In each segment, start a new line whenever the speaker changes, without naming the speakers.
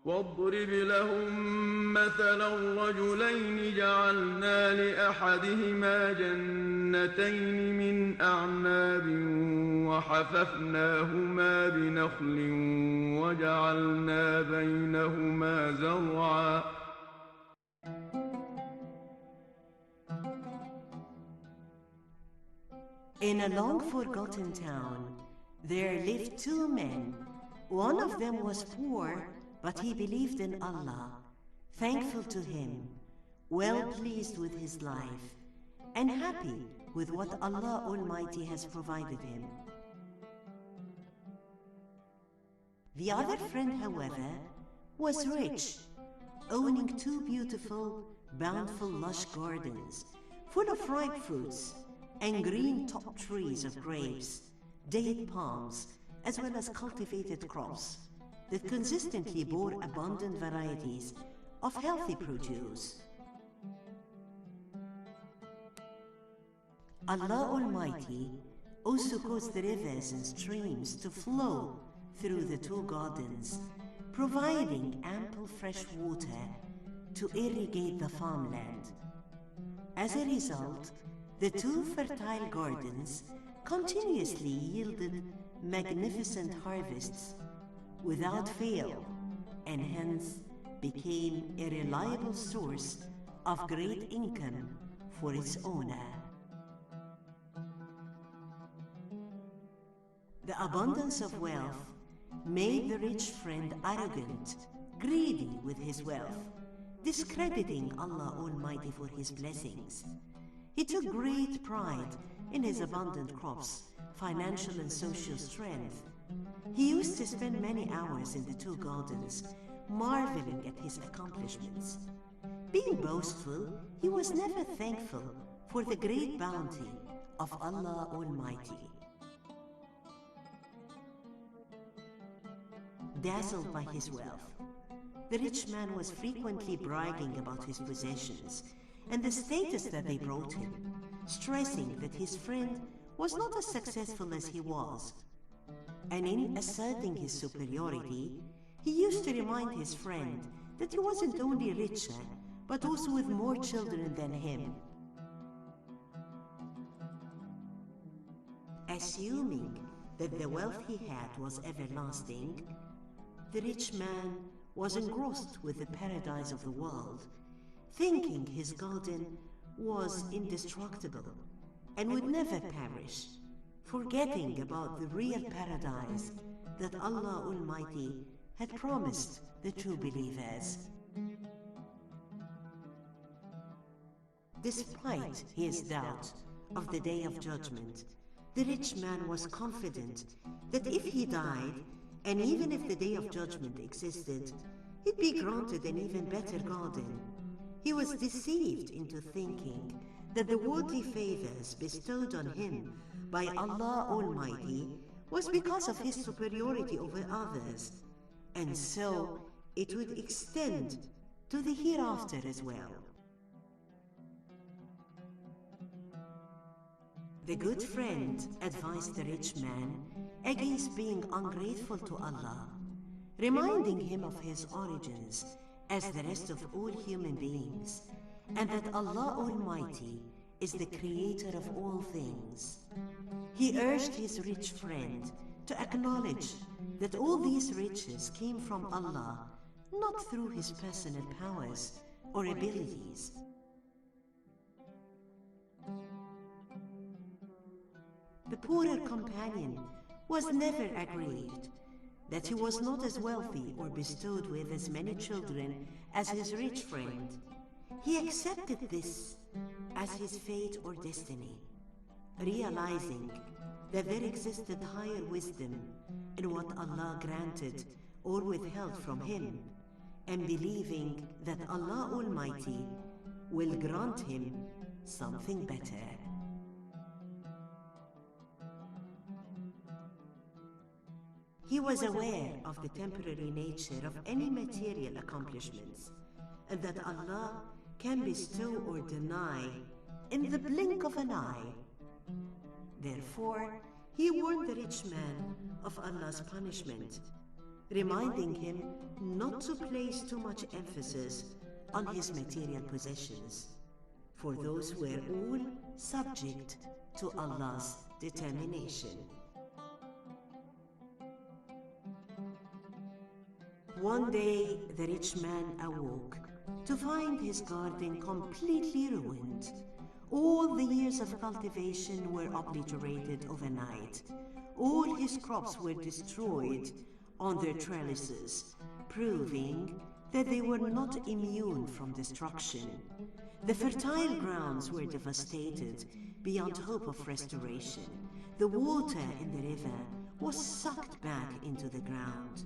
واضرب لهم مثلا رجلين جعلنا لأحدهما جنتين من أعناب وحففناهما بنخل وجعلنا بينهما زرعا.
In a long-forgotten town, there lived two men. One of them was poor, but he believed in Allah, thankful to Him, well pleased with his life, and happy with what Allah Almighty has provided him. The other friend, however, was rich, owning two beautiful, bountiful, lush gardens, full of ripe fruits, and green top trees of grapes, date palms, as well as cultivated crops that consistently bore abundant varieties of healthy produce. Allah Almighty also caused the rivers and streams to flow through the two gardens, providing ample fresh water to irrigate the farmland. As a result, the two fertile gardens continuously yielded magnificent harvests without fail, and hence became a reliable source of great income for its owner. The abundance of wealth made the rich friend arrogant, greedy with his wealth, discrediting Allah Almighty for His blessings. He took great pride in his abundant crops, financial and social strength. He used to spend many hours in the two gardens, marveling at his accomplishments. Being boastful, he was never thankful for the great bounty of Allah Almighty. Dazzled by his wealth, the rich man was frequently bragging about his possessions and the status that they brought him, stressing that his friend was not as successful as he was. And in asserting his superiority, he used to remind his friend that he wasn't only richer, but also with more children than him. Assuming that the wealth he had was everlasting, the rich man was engrossed with the paradise of the world, thinking his garden was indestructible and would never perish, forgetting about the real paradise that Allah Almighty had promised the true believers. Despite his doubt of the Day of Judgment, the rich man was confident that if he died, and even if the Day of Judgment existed, he'd be granted an even better garden. He was deceived into thinking that the worldly favors bestowed on him by Allah Almighty was because of his superiority over others, and so it would extend to the hereafter as well. The good friend advised the rich man against being ungrateful to Allah, reminding him of his origins as the rest of all human beings, and that Allah Almighty is the creator of all things. He urged his rich friend to acknowledge that all these riches came from Allah, not through his personal powers or abilities. The poorer companion was never aggrieved that he was not as wealthy or bestowed with as many children as his rich friend. He accepted this as his fate or destiny, realizing that there existed higher wisdom in what Allah granted or withheld from him, and believing that Allah Almighty will grant him something better. He was aware of the temporary nature of any material accomplishments, and that Allah can bestow or deny in the blink of an eye. Therefore, he warned the rich man of Allah's punishment, reminding him not to place too much emphasis on his material possessions, for those were all subject to Allah's determination. One day, the rich man awoke to find his garden completely ruined. All the years of cultivation were obliterated overnight. All his crops were destroyed on their trellises, proving that they were not immune from destruction. The fertile grounds were devastated beyond hope of restoration. The water in the river was sucked back into the ground.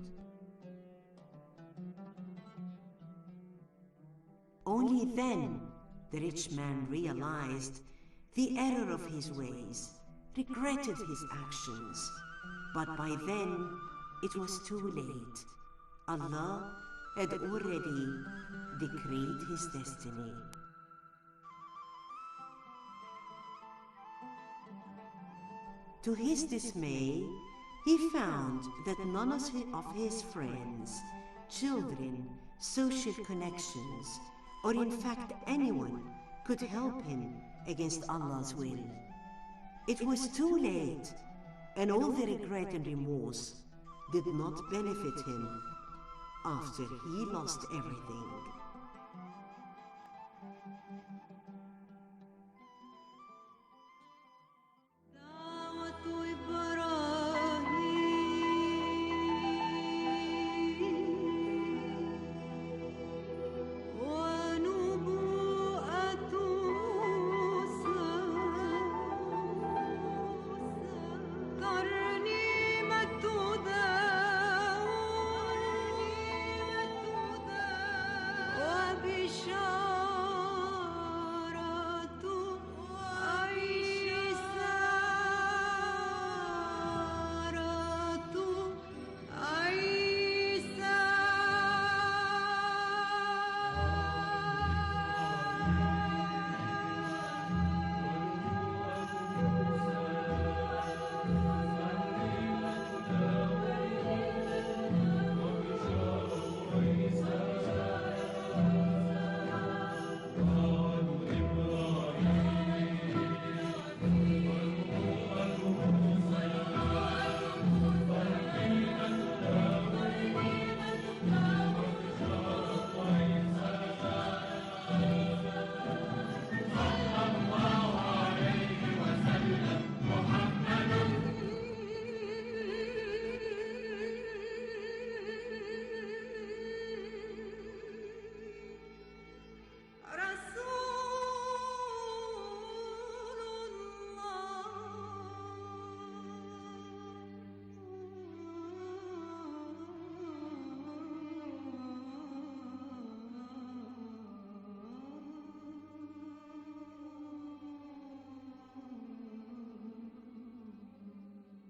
Only then the rich man realized the error of his ways, regretted his actions. But by then, it was too late. Allah had already decreed his destiny. To his dismay, he found that none of his friends, children, social connections, or in fact anyone could help him against Allah's will. It was too late, and all the regret and remorse did not benefit him after he lost everything.